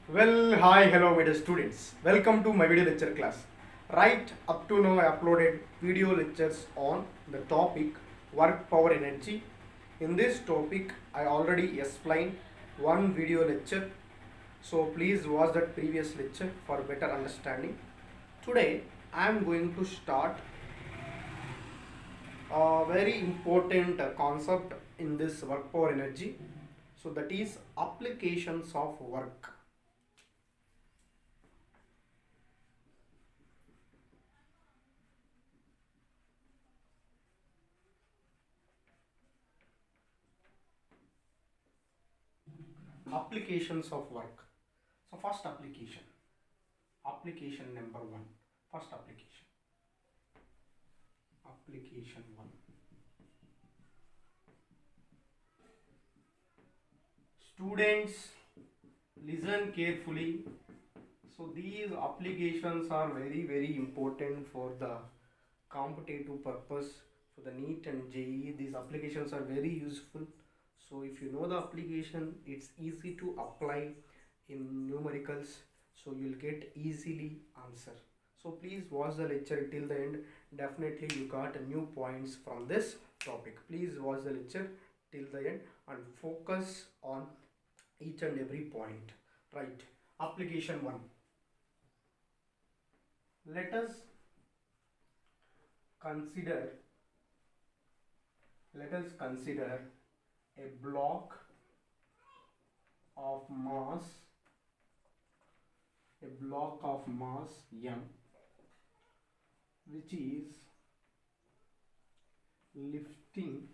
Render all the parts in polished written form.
Well, hi, hello, my dear students. Welcome to my video lecture class. Right up to now, I uploaded video lectures on the topic work power energy. In this topic, I already explained one video lecture. So please watch that previous lecture for better understanding. Today, I am going to start a very important concept in this work power energy. So that is applications of work. Applications of work. So first application number one. First application one. Students, listen carefully. So these applications are very important for the competitive purpose, for the NEET and JEE. These applications are very useful. So if you know the application, it's easy to apply in numericals, so you'll get easily answer. So please watch the lecture till the end. Definitely you got new points from this topic. Please watch the lecture till the end and focus on each and every point. Right. Application 1. Let us consider a block of mass m, which is lifting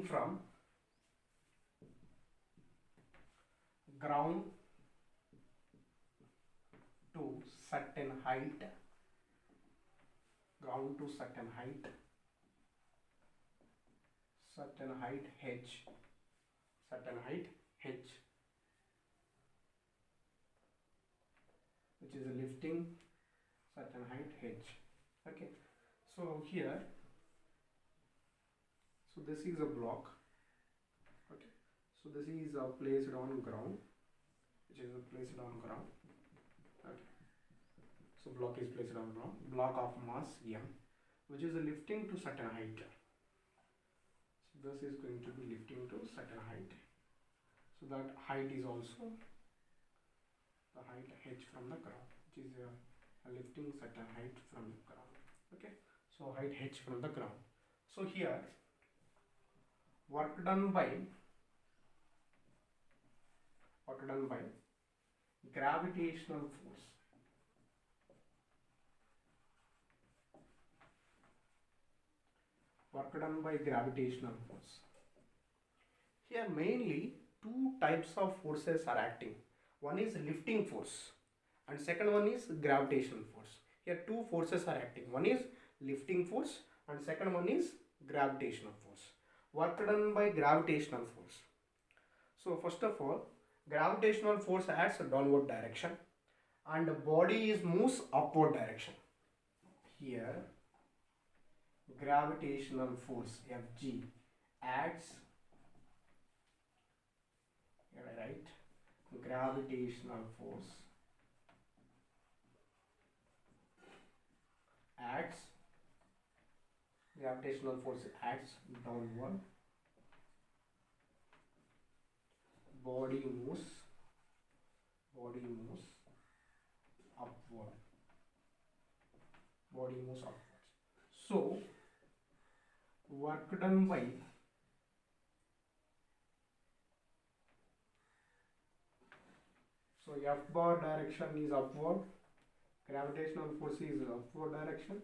from ground to certain height, certain height h, which is lifting certain height h. Okay, so here, so this is a block. Okay, so this is placed on ground, Okay, so block is placed on ground, block of mass m, which is lifting to certain height. So this is going to be lifting to certain height. So that height is also the height h from the ground, which is lifting certain height from the ground. Okay, so height h from the ground. So here, work done by gravitational force. Here mainly two types of forces are acting. One is lifting force and second one is gravitational force. Here two forces are acting. One is lifting force and second one is gravitational force. Work done by gravitational force. So first of all, gravitational force acts downward direction and the body is moves upward direction. Here gravitational force Fg acts, right, gravitational force acts downward, body moves upward, so work done by F bar direction is upward, gravitational force is upward direction,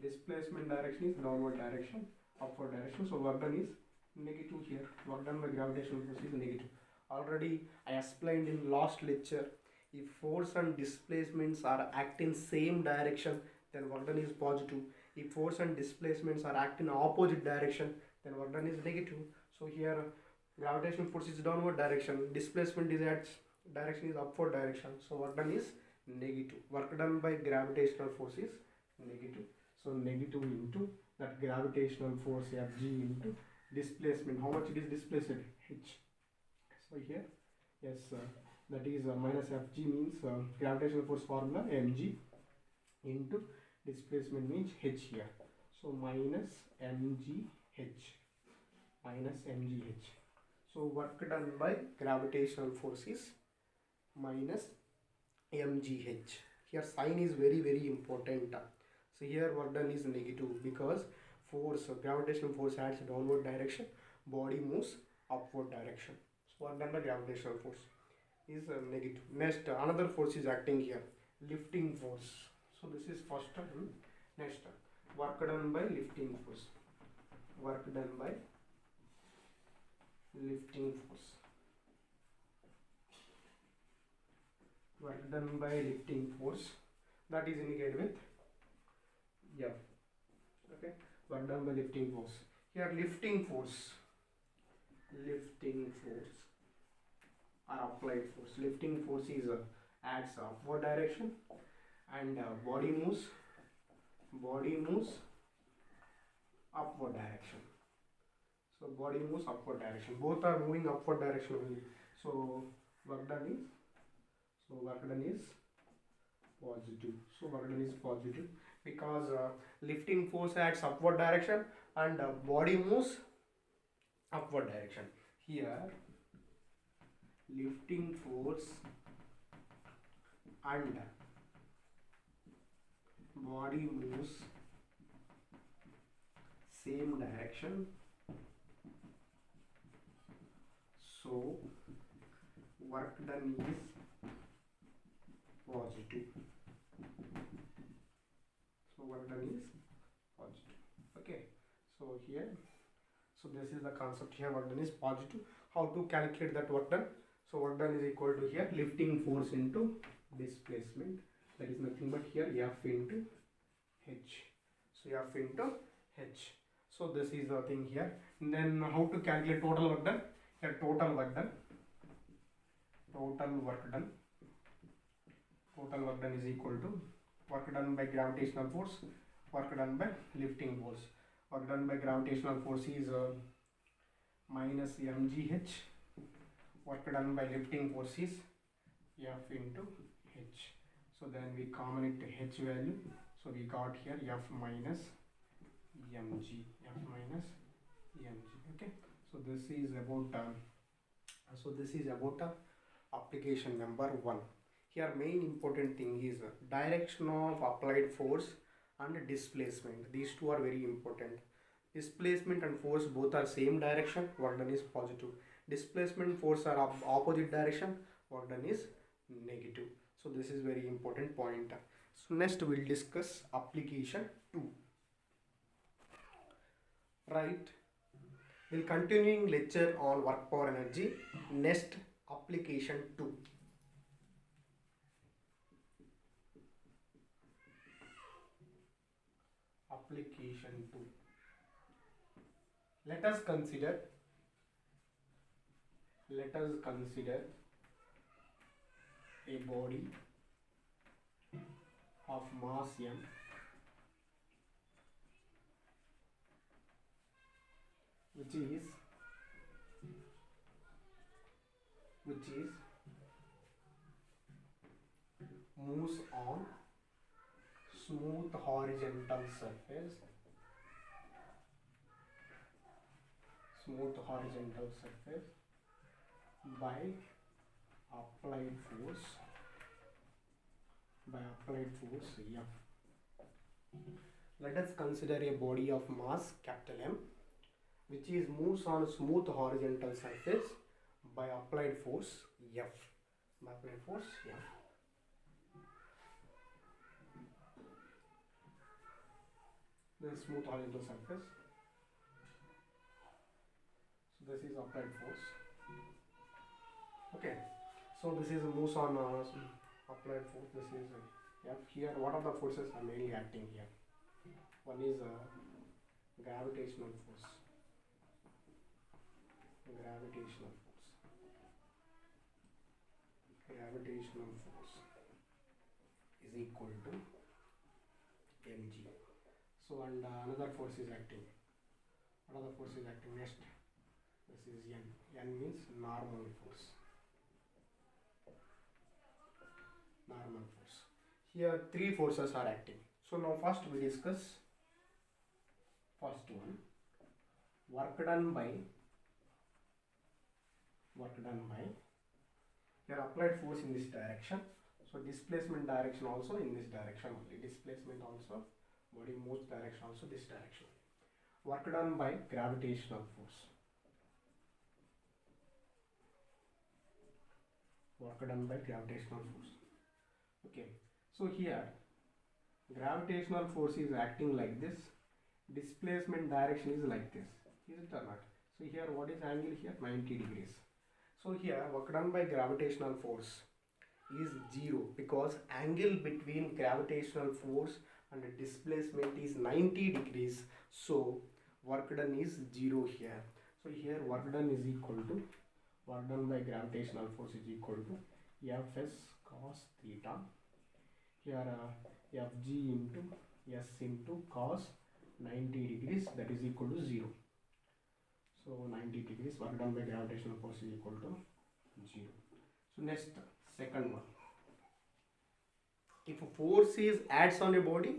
displacement direction is downward direction, upward direction. So work done is negative here. Work done by gravitational force is negative. Already I explained in last lecture, if force and displacements are act in same direction, then work done is positive. If force and displacements are act in opposite direction, then work done is negative. So here gravitational force is downward direction, displacement is direction is upward direction, so work done is negative. Work done by gravitational force is negative. So negative into that gravitational force Fg into displacement. How much it is displaced? H. So here Yes, that is minus Fg means gravitational force formula mg into displacement means h here. So minus mgh, minus mgh. So work done by gravitational force is minus mgh. Here sign is very important. So here work done is negative because force, gravitational force acts downward direction, body moves upward direction. So work done by gravitational force is negative. Next, another force is acting here, lifting force. So this is first term. Next, work done by lifting force. Work done by lifting force. Work done by lifting force, that is indicated with F. Okay, work done by lifting force. Here lifting force or applied force. Lifting force is acts upward direction and body moves upward direction. So body moves upward direction. Both are moving upward direction only. So work done is positive. So work done is positive because lifting force acts upward direction and body moves upward direction. Here lifting force and body moves same direction. So work done is positive. So work done is positive. Okay. So here, so this is the concept here. Work done is positive. How to calculate that work done? So work done is equal to here lifting force into displacement. That is nothing but here F into H. So F into H. So this is the thing here. And then how to calculate total work done? Here total work done is equal to work done by gravitational force, work done by lifting force. Work done by gravitational force is minus mgh. Work done by lifting force is F into H. So then we common it to H value. So we got here F minus mg. Okay. So this is about application number 1. Here main important thing is direction of applied force and displacement. These two are very important. Displacement and force both are same direction, work done is positive. Displacement force are opposite direction, work done is negative. So this is very important point. So next we will discuss application 2. Right. We'll continuing lecture on work power energy. Next, application 2. Application 2. Let us consider a body of mass m which is moves on smooth horizontal surface by applied force F. Let us consider a body of mass capital M which is moves on smooth horizontal surface by applied force F. This is smooth horizontal surface. So this is applied force. Okay. So this is moves on applied force. This is F. Here, what are the forces are mainly acting here? One is gravitational force. Gravitational force is equal to mg. So and another force is acting. What other force is acting next? This is N. N means normal force. normal force. Here three forces are acting. So now first we discuss first one, work done by here applied force in this direction. So displacement direction also in this direction only. Displacement also, body moves direction also this direction. Work done by gravitational force. Work done by gravitational force. Okay. So here gravitational force is acting like this. Displacement direction is like this. Is it or not? So here what is angle here? 90 degrees. So here work done by gravitational force is 0 because angle between gravitational force and displacement is 90 degrees. So work done is 0 here. So here work done is equal to, work done by gravitational force is equal to Fs cos theta. Here Fg into S into cos 90 degrees, that is equal to 0. So 90 degrees work done by gravitational force is equal to 0. So next, second one. If a force is adds on a body,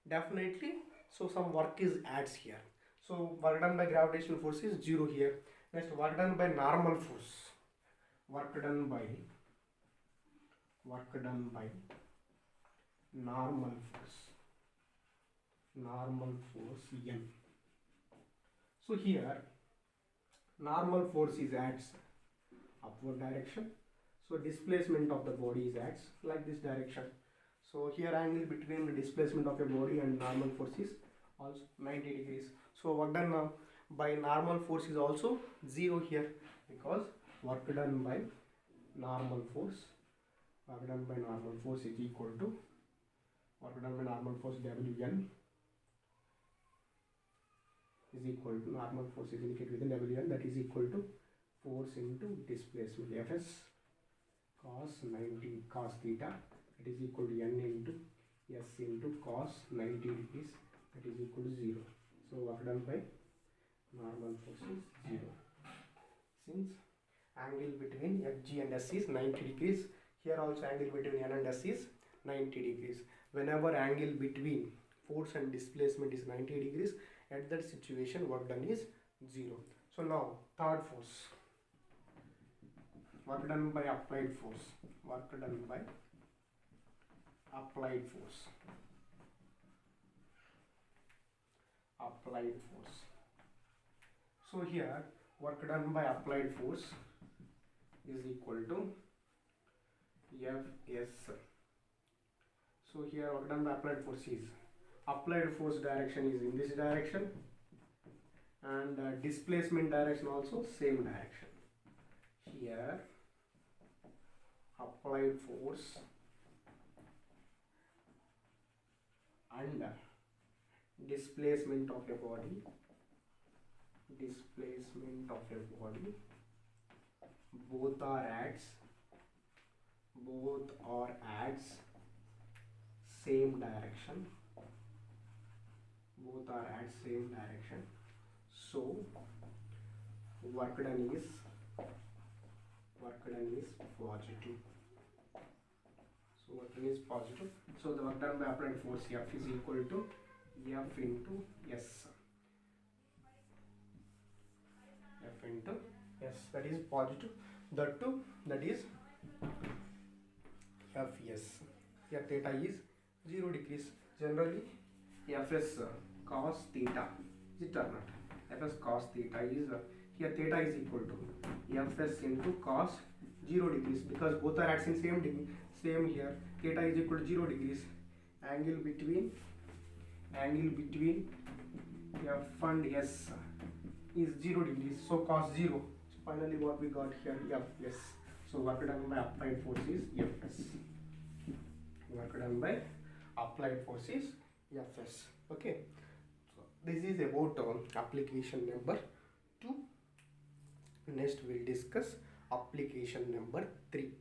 definitely so some work is adds here. So work done by gravitational force is 0 here. Next, work done by normal force. Work done by normal force. Normal force N. So here normal force is acts upward direction. So displacement of the body is acts like this direction. So here angle between the displacement of a body and normal force is also 90 degrees. So work done by normal force is also 0 here because work done by normal force is equal to work done by normal force Wn is equal to normal force is indicated with Wn, that is equal to force into displacement Fs cos 90 cos theta, that is equal to N into S into cos 90 degrees, that is equal to 0. So work done by normal force is 0. Since angle between Fg and S is 90 degrees, here also angle between N and S is 90 degrees. Whenever angle between force and displacement is 90 degrees, at that situation work done is 0. So now third force, work done by applied force. Work done by applied force. Applied force. So here work done by applied force is equal to Fs. So here work done by applied force is, applied force direction is in this direction and displacement direction also same direction. Here applied force and displacement of a body, both are adds same direction. So work done is positive. So the work done by applied force F is equal to F into S. That is positive. That too, that is Fs. Here theta is 0 degrees. Generally Fs cos theta, is it or not? Fs cos theta is here theta is equal to Fs into cos 0 degrees because both are at same degree. Same here, theta is equal to 0 degrees. Angle between F and S is 0 degrees. So cos 0. So finally what we got here, Fs. So work done by applied force is Fs. Work done by applied force is Fs. Okay. So this is about application number 2. Next we'll discuss application number 3.